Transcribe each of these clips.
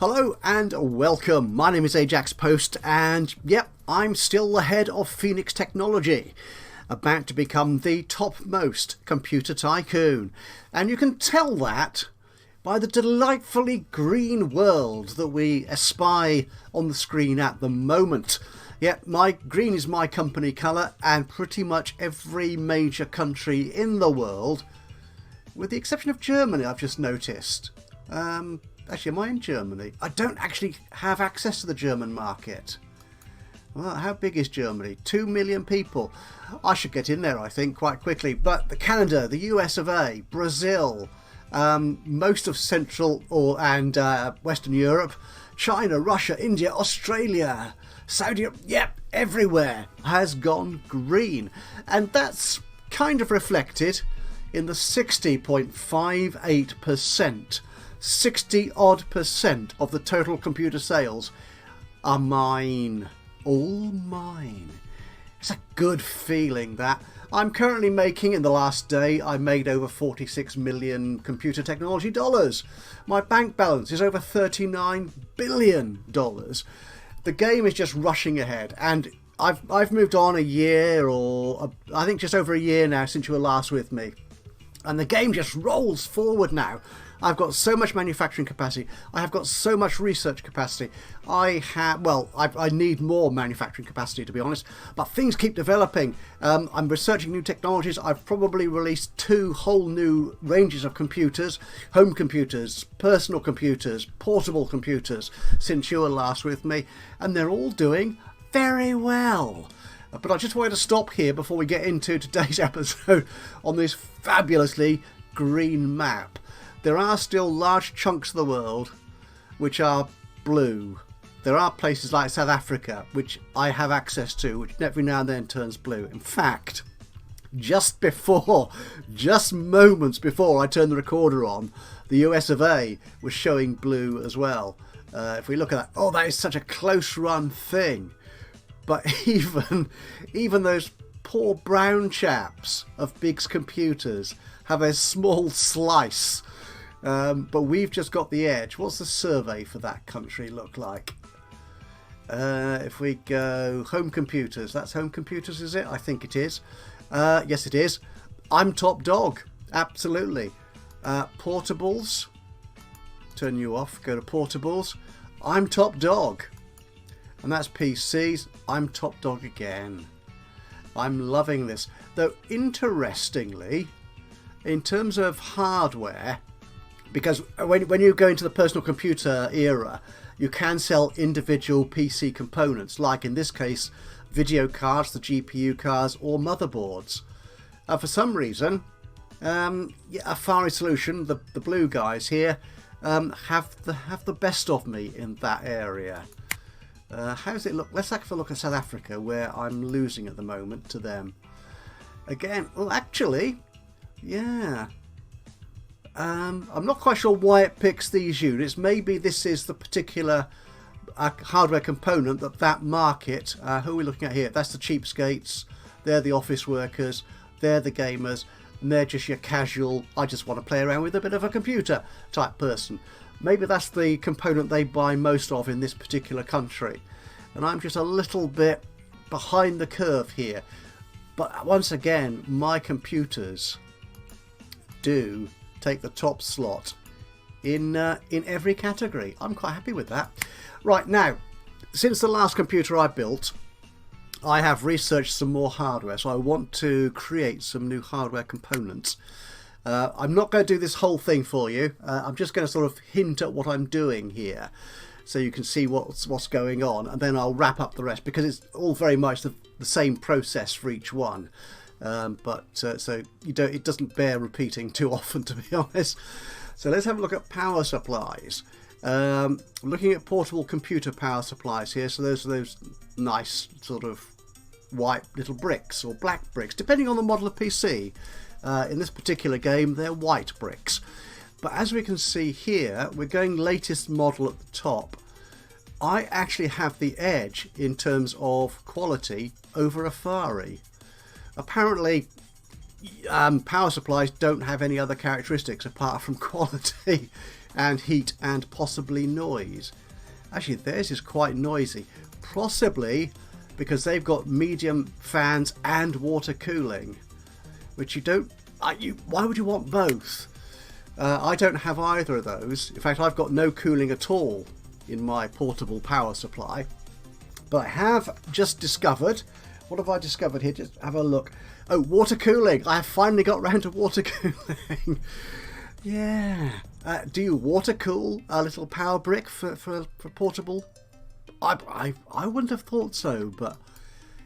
Hello and welcome. My name is Ajaxpost and yep, I'm still the head of Phoenix Technology, about to become the topmost computer tycoon. And you can tell that by the delightfully green world that we espy on the screen at the moment. Yep, green is my company colour, and pretty much every major country in the world, with the exception of Germany, I've just noticed. Actually, am I in Germany? I don't actually have access to the German market. Well, how big is Germany? 2 million people. I should get in there, I think, quite quickly. But Canada, the US of A, Brazil, most of Central and Western Europe, China, Russia, India, Australia, Saudi Arabia, yep, everywhere has gone green. And that's kind of reflected in the 60.58%. 60-odd% of the total computer sales are mine. All mine. It's a good feeling, that. I'm currently making, in the last day, I made over 46 million computer technology dollars. My bank balance is over $39 billion. The game is just rushing ahead, and I've moved on a year, or I think just over a year now since you were last with me. And the game just rolls forward now. I've got so much manufacturing capacity. I have got so much research capacity. I need more manufacturing capacity, to be honest. But things keep developing. I'm researching new technologies. I've probably released 2 whole new ranges of computers. Home computers, personal computers, portable computers, since you were last with me. And they're all doing very well. But I just wanted to stop here before we get into today's episode on this fabulously green map. There are still large chunks of the world which are blue. There are places like South Africa, which I have access to, which every now and then turns blue. In fact, just moments before I turned the recorder on, the US of A was showing blue as well. If we look at that, that is such a close run thing. But even those poor brown chaps of Big's computers have a small slice. But we've just got the edge. What's the survey for that country look like? If we go home computers, that's home computers, is it? I think it is. Yes, it is. I'm top dog. Absolutely. Portables. Turn you off. Go to portables. I'm top dog. And that's PCs. I'm top dog again. I'm loving this. Though, interestingly, in terms of hardware, because when you go into the personal computer era, you can sell individual PC components, like in this case, video cards, the GPU cards, or motherboards. For some reason, Afari Solution, the blue guys here, have the best of me in that area. How does it look? Let's have a look at South Africa, where I'm losing at the moment to them. Again, well, actually, yeah. I'm not quite sure why it picks these units. Maybe this is the particular hardware component that market. Who are we looking at here? That's the cheapskates. They're the office workers. They're the gamers. And they're just your casual, I just want to play around with a bit of a computer type person. Maybe that's the component they buy most of in this particular country. And I'm just a little bit behind the curve here. But once again, my computers do take the top slot in every category. I'm quite happy with that. Right, now, since the last computer I built, I have researched some more hardware. So I want to create some new hardware components. I'm not going to do this whole thing for you. I'm just going to sort of hint at what I'm doing here, so you can see what's going on, and then I'll wrap up the rest, because it's all very much the same process for each one. So it doesn't bear repeating too often, to be honest. So let's have a look at power supplies. Looking at portable computer power supplies here. So those are those nice sort of white little bricks or black bricks, depending on the model of PC. In this particular game, they're white bricks. But as we can see here, we're going latest model at the top. I actually have the edge in terms of quality over Afari. Apparently, power supplies don't have any other characteristics apart from quality. and heat and possibly noise. Actually, theirs is quite noisy, possibly because they've got medium fans and water cooling, which you don't. Why would you want both? I don't have either of those. In fact, I've got no cooling at all in my portable power supply. But I have just discovered. What have I discovered here? Just have a look. Oh, water cooling. I have finally got round to water cooling. Yeah. Do you water cool a little power brick for portable? I wouldn't have thought so, but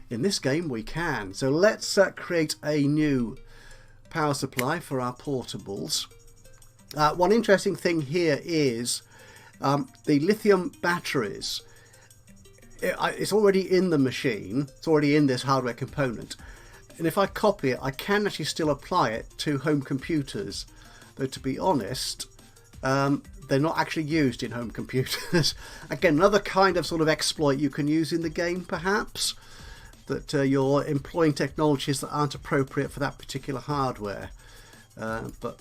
in this game we can. So let's create a new power supply for our portables. One interesting thing here is the lithium batteries. It's already in the machine. It's already in this hardware component. And if I copy it, I can actually still apply it to home computers. Though to be honest, they're not actually used in home computers. Again, another kind of sort of exploit you can use in the game, perhaps. That you're employing technologies that aren't appropriate for that particular hardware. But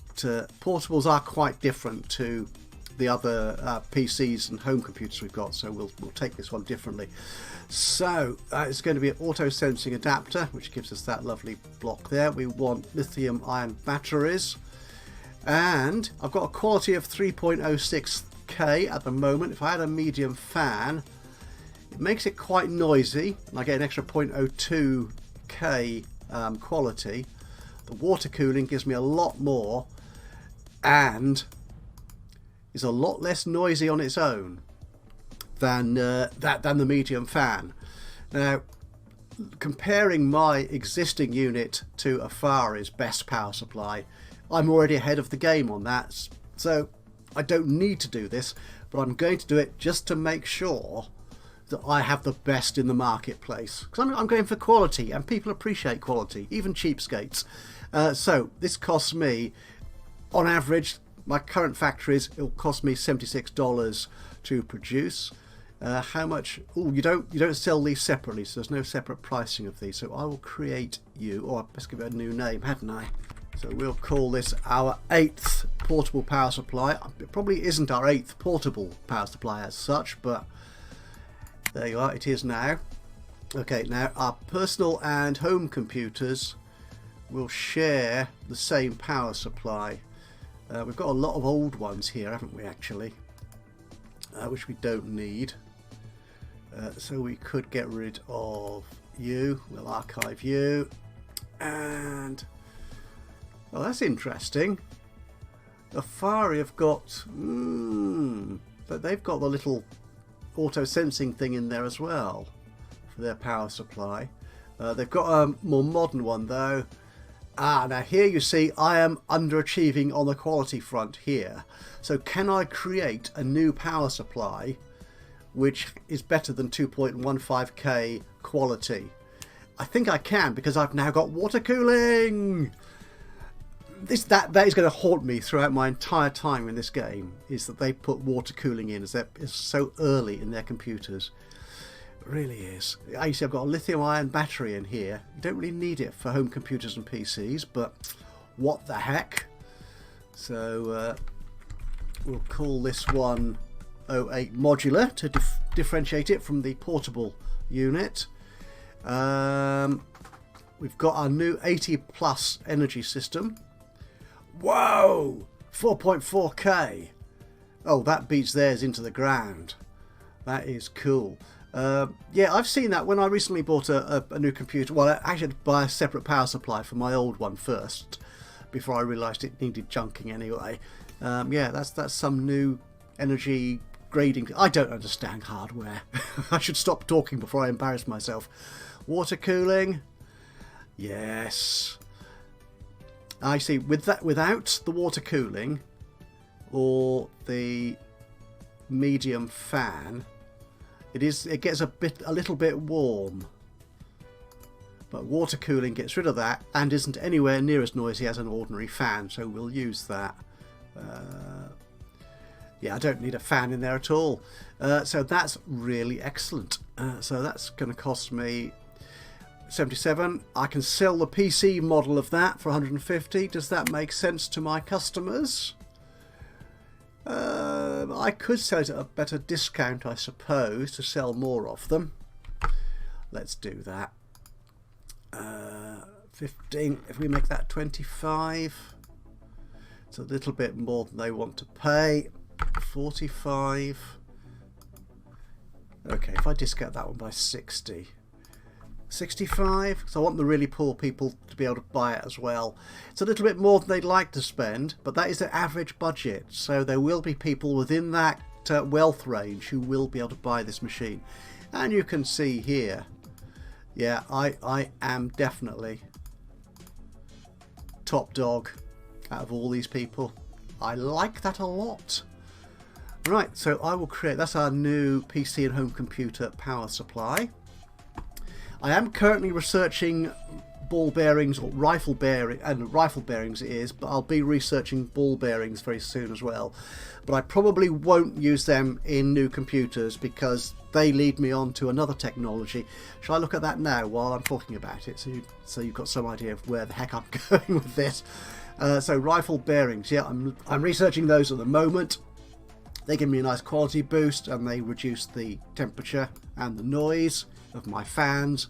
portables are quite different to the other PCs and home computers we've got, so we'll take this one differently. So it's going to be an auto sensing adapter, which gives us that lovely block there. We want lithium ion batteries, and I've got a quality of 3.06K at the moment. If I had a medium fan, it makes it quite noisy, and I get an extra 0.02K quality. The water cooling gives me a lot more, and is a lot less noisy on its own than the medium fan. Now, comparing my existing unit to Afari's best power supply, I'm already ahead of the game on that. So I don't need to do this, but I'm going to do it just to make sure that I have the best in the marketplace. Because I'm going for quality, and people appreciate quality, even cheapskates. So this costs me, on average, my current factories, it'll cost me $76 to produce. How much? Oh, you don't sell these separately, so there's no separate pricing of these. So I will create you, or let's give it a new name, hadn't I? So we'll call this our 8th portable power supply. It probably isn't our 8th portable power supply as such, but there you are, it is now. Okay, now our personal and home computers will share the same power supply. We've got a lot of old ones here, haven't we, actually, which we don't need. So we could get rid of you. We'll archive you. And, well, that's interesting. Afari have got, but they've got the little auto sensing thing in there as well for their power supply. They've got a more modern one, though. Now here you see I am underachieving on the quality front here. So can I create a new power supply which is better than 2.15K quality? I think I can, because I've now got water cooling. That is going to haunt me throughout my entire time in this game, is that they put water cooling in as it's so early in their computers. It really is. You see, I've got a lithium ion battery in here. You don't really need it for home computers and PCs, but what the heck. So we'll call this one 08 modular to differentiate it from the portable unit. We've got our new 80 plus energy system. Whoa, 4.4K. Oh, that beats theirs into the ground. That is cool. Yeah, I've seen that when I recently bought a new computer. Well, I actually had to buy a separate power supply for my old one first, before I realised it needed junking anyway. Yeah, that's some new energy grading. I don't understand hardware. I should stop talking before I embarrass myself. Water cooling. Yes. I see. Without the water cooling or the medium fan, it gets a little bit warm. But water cooling gets rid of that and isn't anywhere near as noisy as an ordinary fan, so we'll use that. Yeah, I don't need a fan in there at all. So that's really excellent. So that's going to cost me 77. I can sell the PC model of that for 150. Does that make sense to my customers? I could sell it at a better discount, I suppose, to sell more of them. Let's do that. 15, if we make that 25, it's a little bit more than they want to pay. 45. Okay, if I discount that one by 60. 65, because I want the really poor people to be able to buy it as well. It's a little bit more than they'd like to spend, but that is their average budget, so there will be people within that wealth range who will be able to buy this machine. And you can see here, yeah, I am definitely top dog out of all these people. I like that a lot. Right, so I will create, that's our new PC and home computer power supply. I am currently researching ball bearings, or rifle bearings it is, but I'll be researching ball bearings very soon as well. But I probably won't use them in new computers because they lead me on to another technology. Shall I look at that now while I'm talking about it, so you've got some idea of where the heck I'm going with this? So rifle bearings, yeah, I'm researching those at the moment. They give me a nice quality boost and they reduce the temperature and the noise of my fans.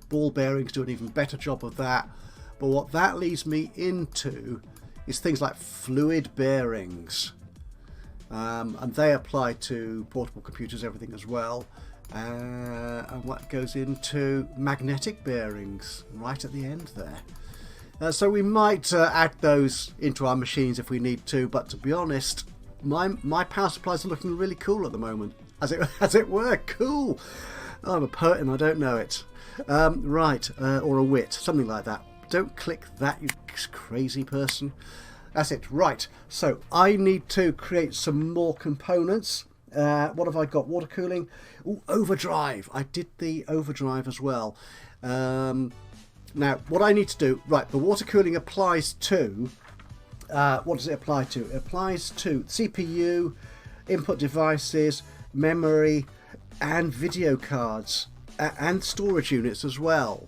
Ball bearings do an even better job of that. But what that leads me into is things like fluid bearings. And they apply to portable computers, everything as well. And what goes into magnetic bearings right at the end there. So we might add those into our machines if we need to, but to be honest, my power supplies are looking really cool at the moment. As it were, cool. Oh, I'm a poet and I don't know it. Right, or a wit, something like that. Don't click that, you crazy person. That's it. Right, so I need to create some more components. What have I got? Water cooling. Ooh, overdrive. I did the overdrive as well. Now, what I need to do, right, the water cooling applies to, what does it apply to? It applies to CPU, input devices, memory, and video cards, and storage units as well,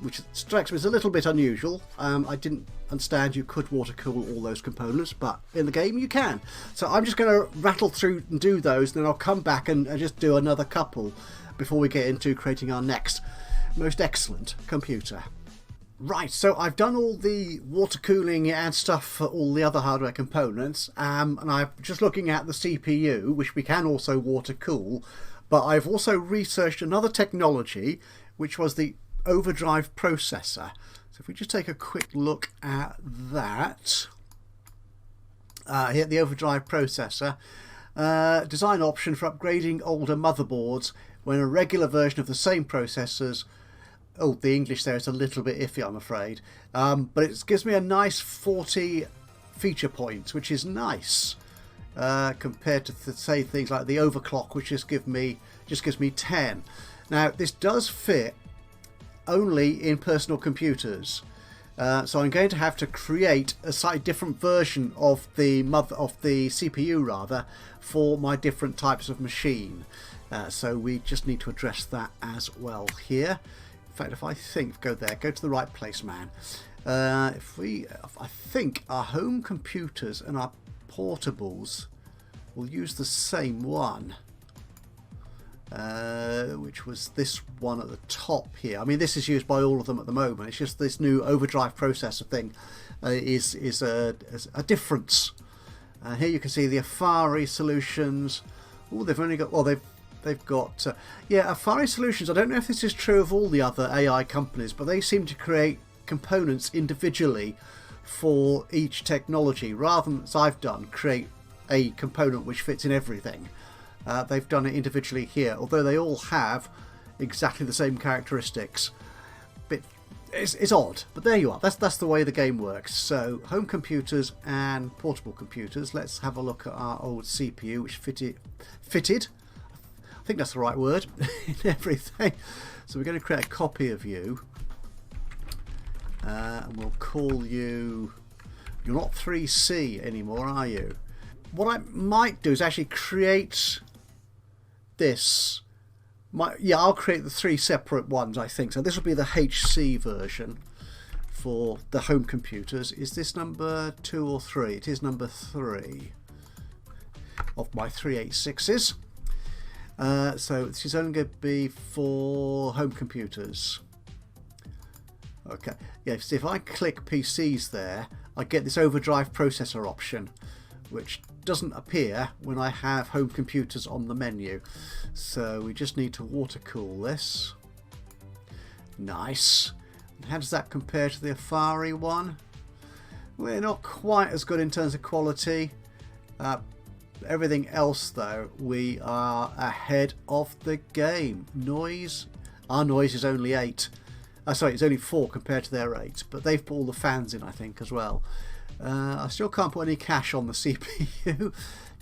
which strikes me as a little bit unusual. I didn't understand you could water cool all those components, but in the game you can. So I'm just going to rattle through and do those, and then I'll come back and just do another couple before we get into creating our next most excellent computer. Right, so I've done all the water cooling and stuff for all the other hardware components, and I'm just looking at the CPU, which we can also water cool, but I've also researched another technology, which was the overdrive processor. So if we just take a quick look at that, here the overdrive processor, design option for upgrading older motherboards when a regular version of the same processors. Oh, the English there is a little bit iffy, I'm afraid. But it gives me a nice 40 feature points, which is nice compared to say things like the overclock, which just gives me 10. Now, this does fit only in personal computers, so I'm going to have to create a slightly different version of the CPU rather for my different types of machine. So we just need to address that as well here. In fact, if I think, go to the right place, man. I think our home computers and our portables will use the same one, which was this one at the top here. I mean, this is used by all of them at the moment. It's just this new overdrive processor thing is a difference. Here you can see the Afari solutions. Oh, they've only got, well, they've got, yeah, Afari Solutions. I don't know if this is true of all the other AI companies, but they seem to create components individually for each technology, rather than, as I've done, create a component which fits in everything. They've done it individually here, although they all have exactly the same characteristics. But it's odd, but there you are. That's the way the game works. So home computers and portable computers. Let's have a look at our old CPU, which fitted. I think that's the right word in everything. So we're going to create a copy of you, and we'll call you, you're not 3C anymore, are you? What I might do is actually create this. I'll create the 3 separate ones, I think. So this will be the HC version for the home computers. Is this number 2 or 3? It is number 3. of my 386s. So this is only going to be for home computers. Okay, yes, if I click PCs there, I get this overdrive processor option, which doesn't appear when I have home computers on the menu. So we just need to water cool this. Nice. And how does that compare to the Afari one? We're not quite as good in terms of quality. Everything else though, we are ahead of the game. Noise, our noise is only 8. Sorry, it's only 4 compared to their 8, but they've put all the fans in, I think, as well. I still can't put any cache on the CPU.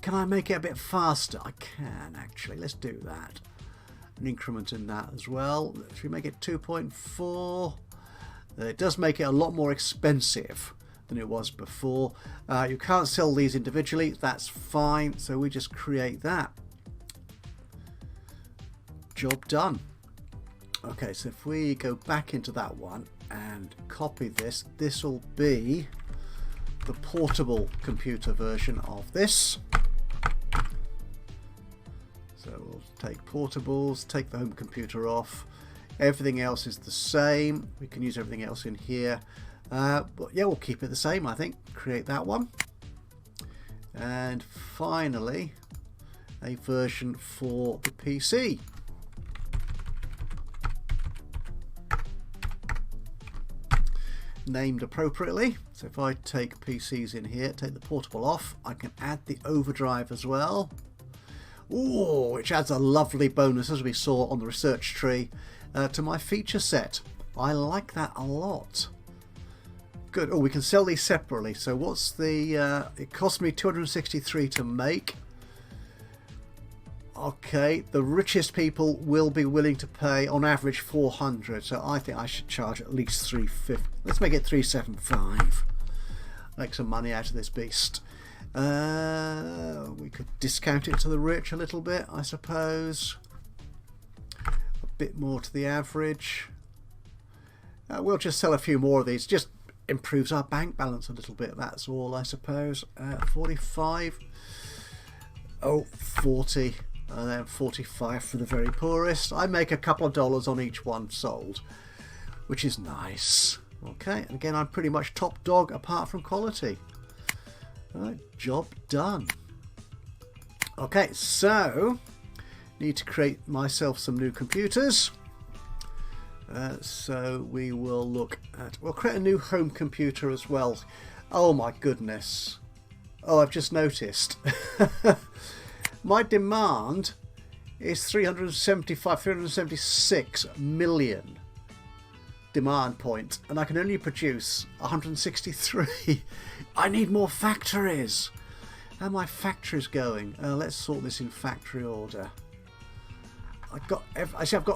Can I make it a bit faster? I can, actually. Let's do that. An increment in that as well. Should we make it 2.4? It does make it a lot more expensive than it was before. You can't sell these individually. That's fine. So we just create that. Job done. Okay, so if we go back into that one and copy this, this will be the portable computer version of this. So we'll take portables, take the home computer off. Everything else is the same. We can use everything else in here. But yeah, we'll keep it the same, I think. Create that one. And finally, a version for the PC. Named appropriately. So if I take PCs in here, take the portable off, I can add the overdrive as well. Ooh, which adds a lovely bonus, as we saw on the research tree, to my feature set. I like that a lot. Good. Oh, we can sell these separately. So what's the... it cost me 263 to make. Okay, the richest people will be willing to pay on average 400, so I think I should charge at least 350. Let's make it 375. Make some money out of this beast. We could discount it to the rich a little bit, I suppose. A bit more to the average. We'll just sell a few more of these. Just improves our bank balance a little bit. That's all, I suppose. 45. Oh, 40. And then 45 for the very poorest. I make a couple of dollars on each one sold, which is nice. Okay, and again, I'm pretty much top dog apart from quality. Right, job done. Okay, so need to create myself some new computers. So we will look at, we'll create a new home computer as well. Oh my goodness. Oh, I've just noticed. My demand is 376 million demand points, and I can only produce 163. I need more factories. How are my factories going? Let's sort this in factory order. I've got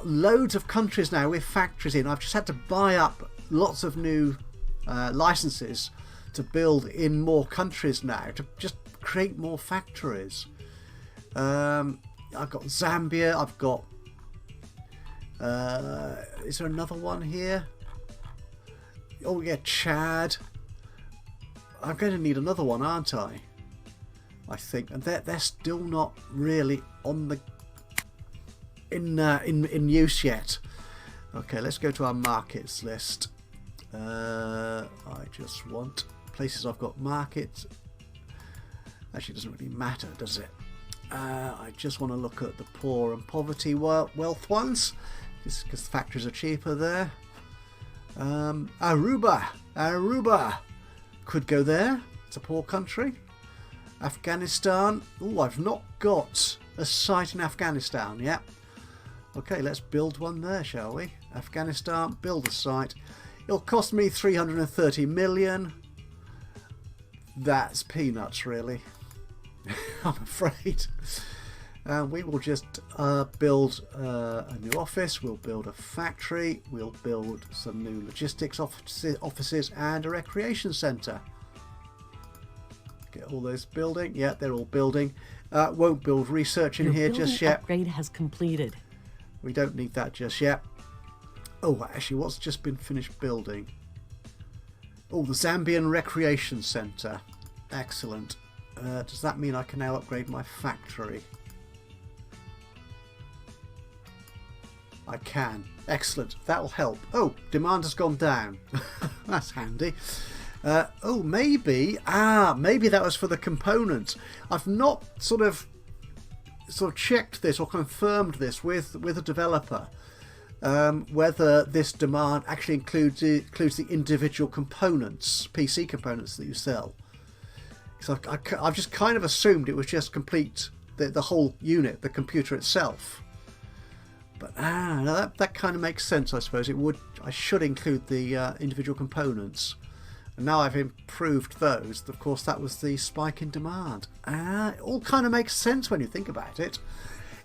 loads of countries now with factories in. I've just had to buy up lots of new licenses to build in more countries now to just create more factories. I've got Zambia, I've got is there another one here? Oh yeah, Chad. I'm going to need another one, aren't I? I think, and they're still not really on the in use yet. Okay, let's go to our markets list. I just want places I've got markets. Actually, it doesn't really matter, does it? I just want to look at the poor and poverty wealth ones, just because the factories are cheaper there. Aruba could go there. It's a poor country. Afghanistan. Oh, I've not got a site in Afghanistan yet. Okay, let's build one there, shall we? Afghanistan, build a site. It'll cost me 330 million. That's peanuts, really. I'm afraid. We will just build a new office, we'll build a factory, we'll build some new logistics offices and a recreation centre. Get all those building. Yeah, they're all building. Won't build research in here just yet. Upgrade has completed. We don't need that just yet. Oh, actually, what's just been finished building? Oh, the Zambian Recreation Centre. Excellent. Does that mean I can now upgrade my factory? I can. Excellent. That will help. Oh, demand has gone down. That's handy. Oh, maybe. Maybe that was for the components. I've not sort of checked this or confirmed this with a developer. Whether this demand actually includes the individual components, PC components that you sell. So I've just kind of assumed it was just complete the whole unit, the computer itself. But no, that kind of makes sense, I suppose. I should include the individual components. And now I've improved those. Of course, that was the spike in demand. It all kind of makes sense when you think about it.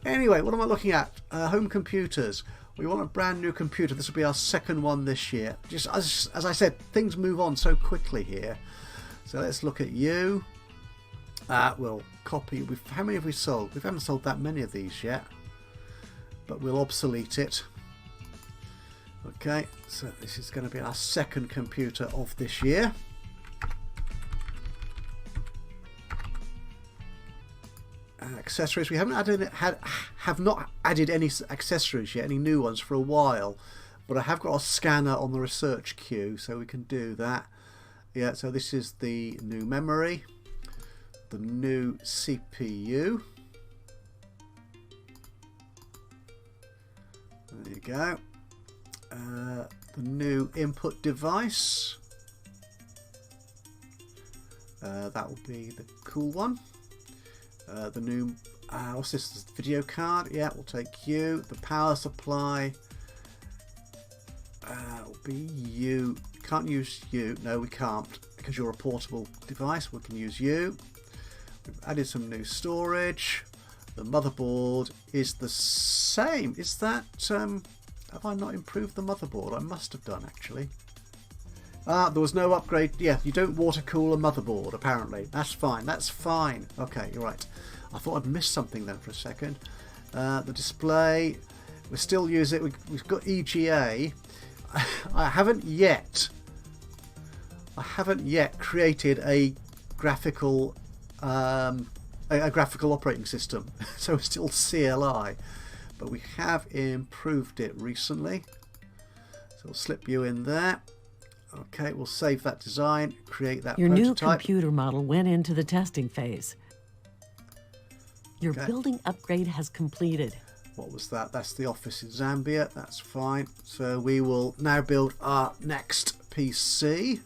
Anyway, what am I looking at? Home computers. We want a brand new computer. This will be our second one this year. Just as I said, things move on so quickly here. So let's look at you. We'll copy. How many have we sold? We haven't sold that many of these yet. But we'll obsolete it. Okay, so this is going to be our second computer of this year. Accessories. We haven't have not added any accessories yet, any new ones for a while. But I have got a scanner on the research queue, so we can do that. Yeah, so this is the new memory, the new CPU. There you go. The new input device. That will be the cool one. The new, what's this? Video card. Yeah, we'll take you. The power supply. Will be you. Can't use you. No, we can't because you're a portable device. We can use you. We've added some new storage. The motherboard is the same. Is that, have I not improved the motherboard? I must have done, actually. There was no upgrade. Yeah, you don't water cool a motherboard, apparently. That's fine. That's fine. Okay, you're right. I thought I'd missed something then for a second. The display, we still use it. We've got EGA. I haven't yet created a graphical operating system, so it's still CLI, but we have improved it recently. So we'll slip you in there. Okay, we'll save that design, create that Your prototype. new computer model went into the testing phase. Your building upgrade has completed. What was that? That's the office in Zambia. That's fine. So we will now build our next PC.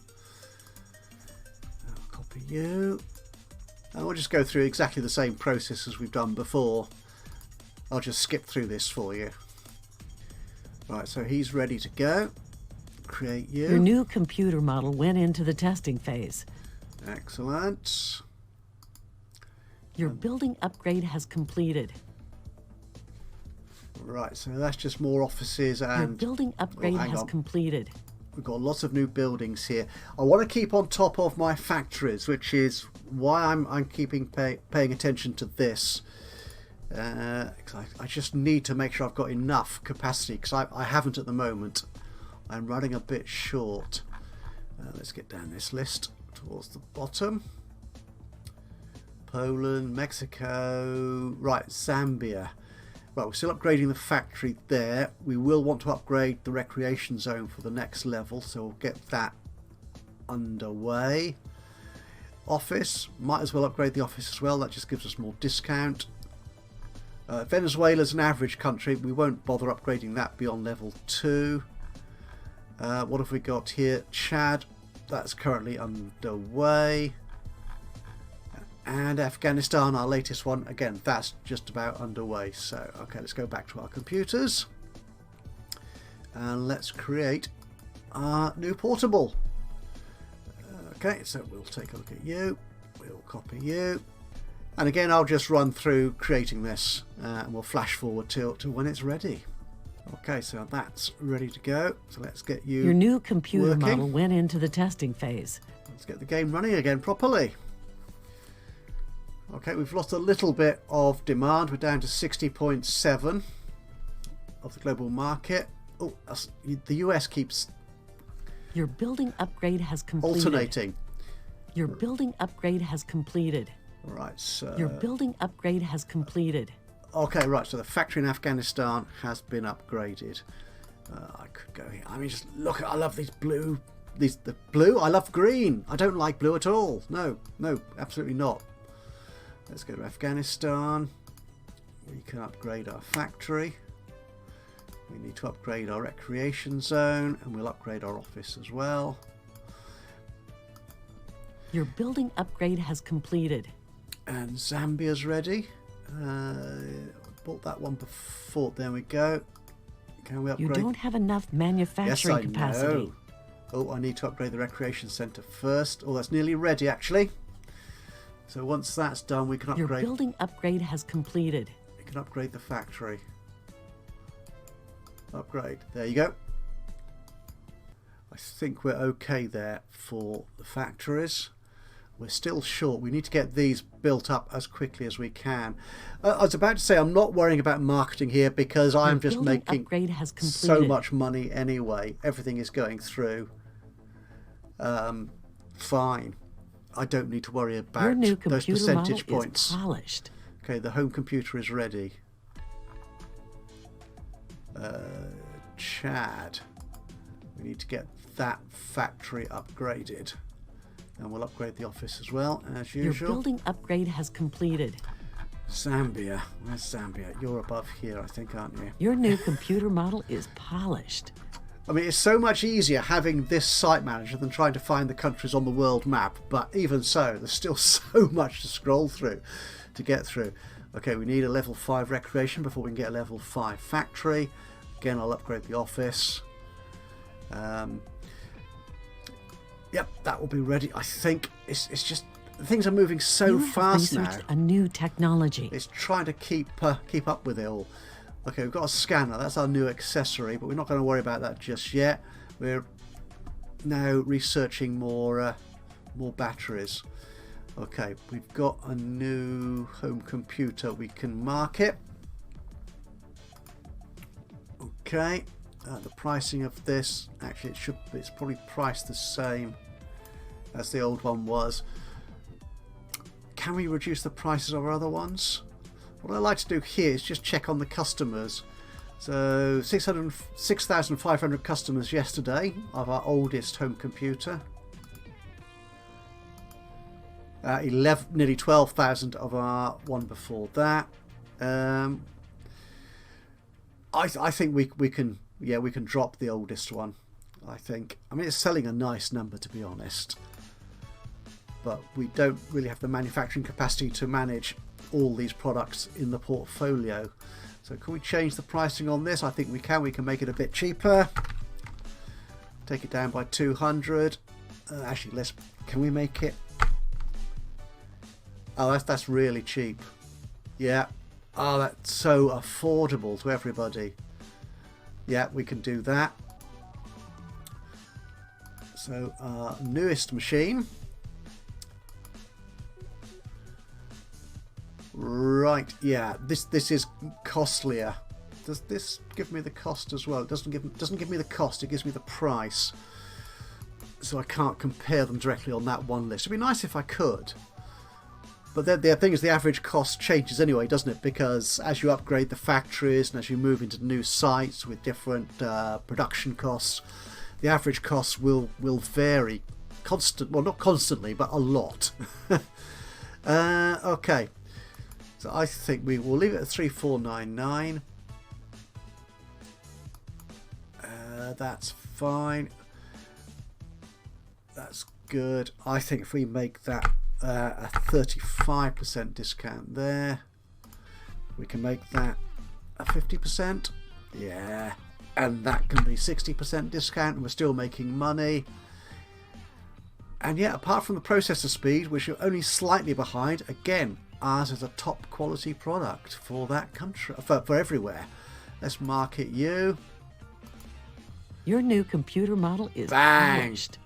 I'll copy you. And we'll just go through exactly the same process as we've done before. I'll just skip through this for you. Right, so he's ready to go. Create you. Your new computer model went into the testing phase. Excellent. Your building upgrade has completed. Right, so that's just more offices and... Your building upgrade has completed. We've got lots of new buildings here. I want to keep on top of my factories, which is why I'm paying attention to this. 'Cause I just need to make sure I've got enough capacity, because I haven't at the moment. I'm running a bit short. Let's get down this list towards the bottom. Poland, Mexico, right, Zambia. Well, we're still upgrading the factory there. We will want to upgrade the recreation zone for the next level, so we'll get that underway. Office, might as well upgrade the office as well. That just gives us more discount. Venezuela's an average country. We won't bother upgrading that beyond level 2. What have we got here? Chad, that's currently underway. And Afghanistan, our latest one, again, that's just about underway. So, okay, let's go back to our computers. And let's create our new portable. Okay, so we'll take a look at you. We'll copy you. And again, I'll just run through creating this. And we'll flash forward to when it's ready. Okay, so that's ready to go. So let's get you Your new computer working. model went into the testing phase. Let's get the game running again properly. Okay, we've lost a little bit of demand. We're down to 60.7 of the global market. Oh, the US keeps Your building upgrade has completed. alternating. Your building upgrade has completed. Right, so... Your building upgrade has completed. Okay, right, so the factory in Afghanistan has been upgraded. I could go here. I mean, just look, I love these blue... the blue? I love green. I don't like blue at all. No, no, absolutely not. Let's go to Afghanistan. We can upgrade our factory. We need to upgrade our recreation zone, and we'll upgrade our office as well. Your building upgrade has completed. And Zambia's ready. Bought that one before. There we go. Can we upgrade? You don't have enough manufacturing capacity. Know. Oh, I need to upgrade the recreation centre first. Oh, that's nearly ready, actually. So once that's done, we can upgrade. Your building upgrade has completed. We can upgrade the factory. Upgrade. There you go. I think we're okay there for the factories. We're still short. We need to get these built up as quickly as we can. I was about to say I'm not worrying about marketing here because I'm just making so much money anyway. Everything is going through fine. I don't need to worry about those percentage points. Polished. Okay, the home computer is ready. Chad. We need to get that factory upgraded. And we'll upgrade the office as well, as usual. Your building upgrade has completed. Zambia. Where's Zambia? You're above here, I think, aren't you? Your new computer model is polished. I mean, it's so much easier having this site manager than trying to find the countries on the world map. But even so, there's still so much to scroll through, to get through. Okay, we need a level 5 recreation before we can get a level 5 factory. Again, I'll upgrade the office. Yep, that will be ready. I think it's just things are moving so fast now. You have researched a new technology. It's trying to keep up with it all. Okay, we've got a scanner. That's our new accessory, but we're not going to worry about that just yet. We're now researching more batteries. Okay, we've got a new home computer. We can mark it. Okay. The pricing of this, actually it's probably priced the same as the old one was. Can we reduce the prices of our other ones? What I like to do here is just check on the customers. So 6,500 customers yesterday of our oldest home computer. Nearly 12,000 of our one before that. I think we can. Yeah, we can drop the oldest one, I think. I mean, it's selling a nice number, to be honest. But we don't really have the manufacturing capacity to manage all these products in the portfolio. So can we change the pricing on this? I think we can. We can make it a bit cheaper. Take it down by 200. Actually, can we make it? Oh, that's really cheap. Yeah. Oh, that's so affordable to everybody. Yeah, we can do that. So our newest machine. Right, yeah, this is costlier. Does this give me the cost as well? It doesn't give me the cost, it gives me the price. So I can't compare them directly on that one list. It'd be nice if I could. But the thing is, the average cost changes anyway, doesn't it? Because as you upgrade the factories and as you move into new sites with different production costs, the average costs will vary. Well, not constantly, but a lot. Okay. So I think we will leave it at 3499. That's fine. That's good. I think if we make that a 35% discount there, we can make that a 50%. Yeah, and that can be 60% discount, and we're still making money. And yeah, apart from the processor speed, which are only slightly behind, again, ours is a top quality product for that country, for everywhere. Let's market you. Your new computer model is Bang! polished.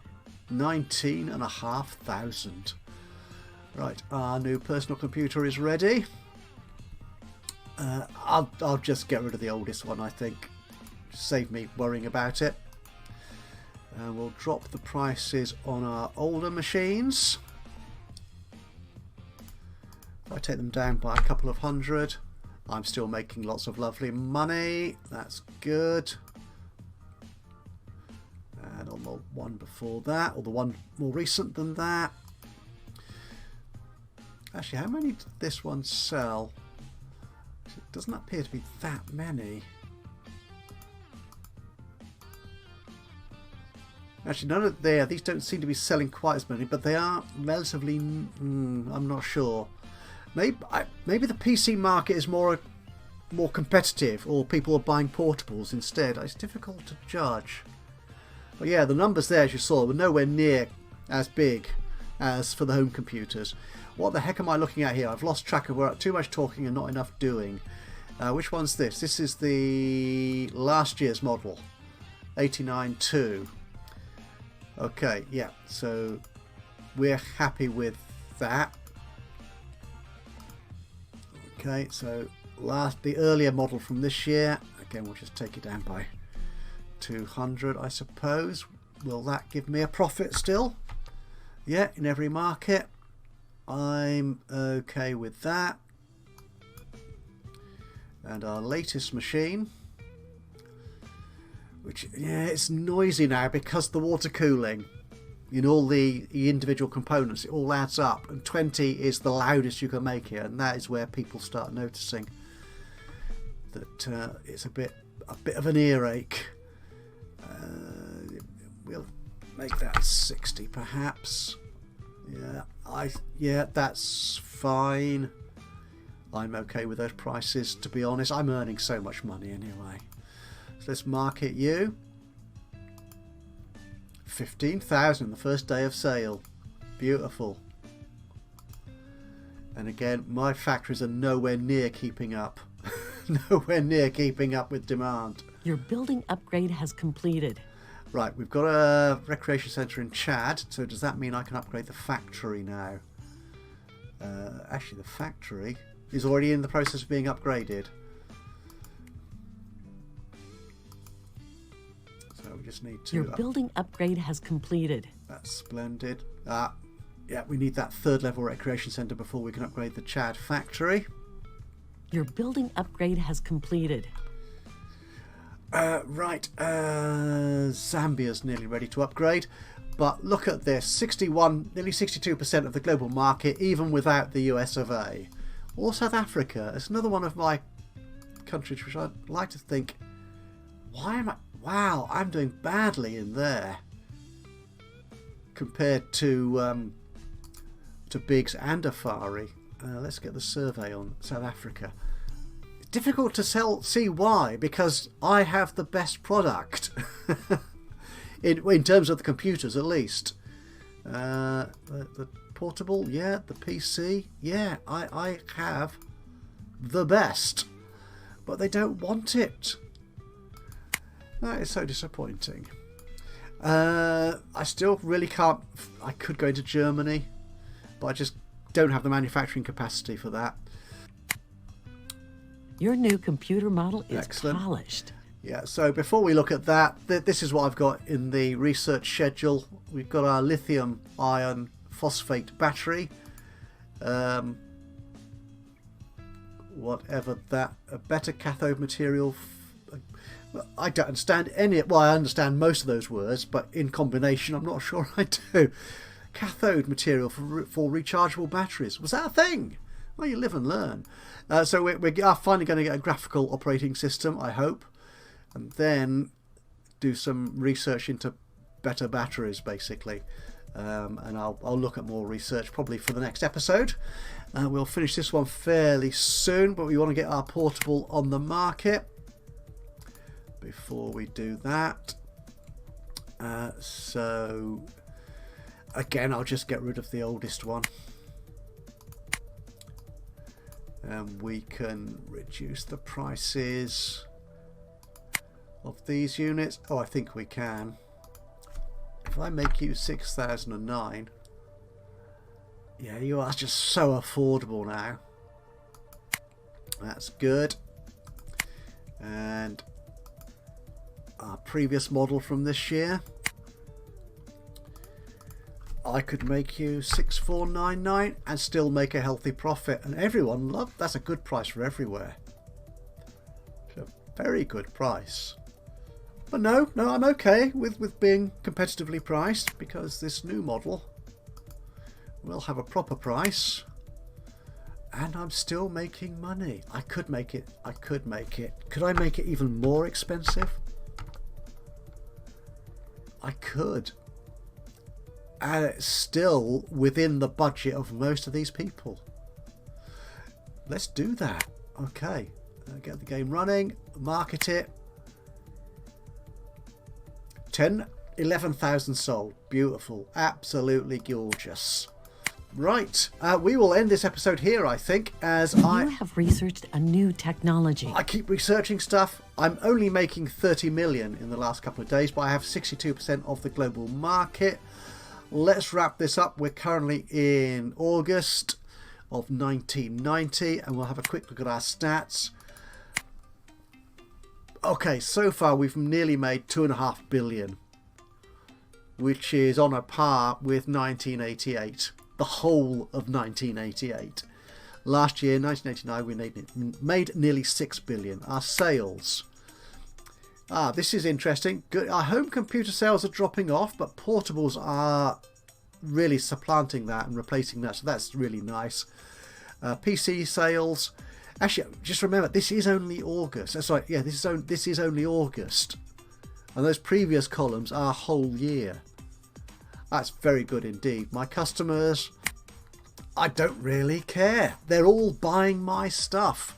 19,500. Right, our new personal computer is ready. I'll just get rid of the oldest one, I think. Save me worrying about it. And we'll drop the prices on our older machines. take them down by a couple of hundred, I'm still making lots of lovely money. That's good. And on the one before that, or the one more recent than that. Actually, how many did this one sell? It doesn't appear to be that many. Actually, none of these don't seem to be selling quite as many, but they are relatively. I'm not sure. Maybe the PC market is more competitive, or people are buying portables instead. It's difficult to judge. But yeah, the numbers there, as you saw, were nowhere near as big as for the home computers. What the heck am I looking at here? I've lost track of where. Too much talking and not enough doing. Which one's this? This is the last year's model, 89.2. Okay, yeah, so we're happy with that. Okay, so the earlier model from this year, again, we'll just take it down by 200, I suppose. Will that give me a profit still? Yeah, in every market. I'm okay with that. And our latest machine, which, yeah, it's noisy now because the water cooling in all the individual components, it all adds up, and 20 is the loudest you can make it, and that is where people start noticing that it's a bit of an earache. We'll make that 60 perhaps. Yeah, that's fine. I'm okay with those prices, to be honest. I'm earning so much money anyway. So let's market you. 15,000 the first day of sale. Beautiful. And again, my factories are nowhere near keeping up. Nowhere near keeping up with demand. Your building upgrade has completed. Right, we've got a recreation centre in Chad, so does that mean I can upgrade the factory now? Actually, the factory is already in the process of being upgraded. So we just need to... Your building upgrade has completed. That's splendid. Yeah, we need that third level recreation centre before we can upgrade the Chad factory. Your building upgrade has completed. Right, Zambia's nearly ready to upgrade, but look at this, 61, nearly 62% of the global market, even without the US of A. Or South Africa, it's another one of my countries which I'd like to think, wow, I'm doing badly in there compared to Biggs and Afari. Let's get the survey on South Africa. Difficult to see why, because I have the best product in terms of the computers, at least. The portable, yeah. The PC, yeah. I have the best, but they don't want it. That is so disappointing. I still really can't. I could go into Germany, but I just don't have the manufacturing capacity for that. Your new computer model is Excellent. Polished. Yeah, so before we look at that, this is what I've got in the research schedule. We've got our lithium iron phosphate battery. Whatever that, a better cathode material. I don't understand any, well, I understand most of those words, but in combination, I'm not sure I do. Cathode material for rechargeable batteries. Was that a thing? Well, you live and learn. So we are finally going to get a graphical operating system, I hope, and then do some research into better batteries, basically. And I'll look at more research probably for the next episode. We'll finish this one fairly soon, but we want to get our portable on the market before we do that. So again, I'll just get rid of the oldest one. And we can reduce the prices of these units. Oh, I think we can. If I make you 6009, yeah, you are just so affordable now. That's good. And our previous model from this year, I could make you 6,499 and still make a healthy profit, and everyone loved. That's a good price for everywhere. It's a very good price. But no, I'm okay with being competitively priced, because this new model will have a proper price, and I'm still making money. I could make it. Could I make it even more expensive? I could. And it's still within the budget of most of these people. Let's do that. Okay, get the game running, market it. 11,000 sold. Beautiful, absolutely gorgeous. Right, we will end this episode here, I think, as You have researched a new technology. I keep researching stuff. I'm only making 30 million in the last couple of days, but I have 62% of the global market. Let's wrap this up. We're currently in August of 1990, and we'll have a quick look at our stats. Okay, so far we've nearly made 2.5 billion, which is on a par with 1988, the whole of 1988. Last year, 1989, we made nearly 6 billion. Our sales. This is interesting. Good. Our home computer sales are dropping off, but portables are really supplanting that and replacing that, so that's really nice. PC sales. Actually, just remember, this is only August. That's right. Yeah, this is only August, and those previous columns are whole year. That's very good indeed. My customers, I don't really care. They're all buying my stuff.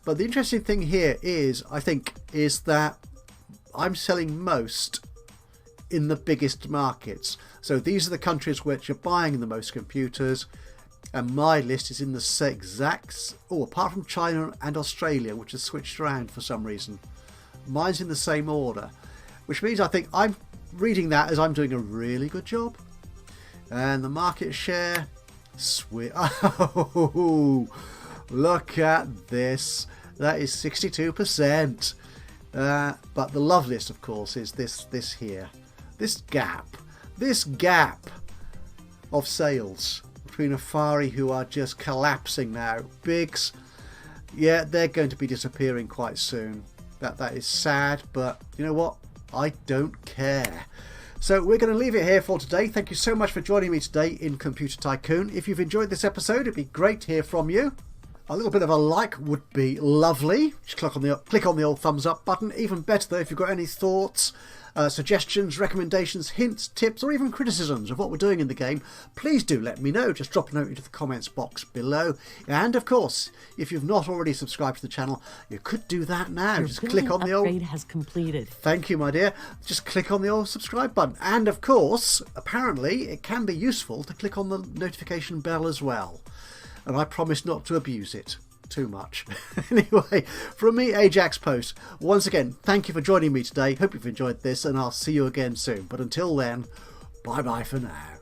But the interesting thing here is, I think, is that I'm selling most in the biggest markets. So these are the countries which are buying the most computers, and my list is in the exact, apart from China and Australia, which has switched around for some reason. Mine's in the same order, which means I think I'm reading that as I'm doing a really good job. And the market share, sweet. Oh, look at this. That is 62%. But the loveliest, of course, is this here. This gap of sales between Afari, who are just collapsing now. Bigs, yeah, they're going to be disappearing quite soon. That is sad, but you know what? I don't care. So we're going to leave it here for today. Thank you so much for joining me today in Computer Tycoon. If you've enjoyed this episode, it'd be great to hear from you. A little bit of a like would be lovely. Just click on the old thumbs up button. Even better though, if you've got any thoughts, suggestions, recommendations, hints, tips, or even criticisms of what we're doing in the game, please do let me know. Just drop a note into the comments box below. And of course, if you've not already subscribed to the channel, you could do that now. Your just click on the old upgrade has completed. Thank you, my dear. Just click on the old subscribe button. And of course, apparently, it can be useful to click on the notification bell as well. And I promise not to abuse it too much. Anyway, from me, Ajaxpost, once again, thank you for joining me today. Hope you've enjoyed this, and I'll see you again soon. But until then, bye-bye for now.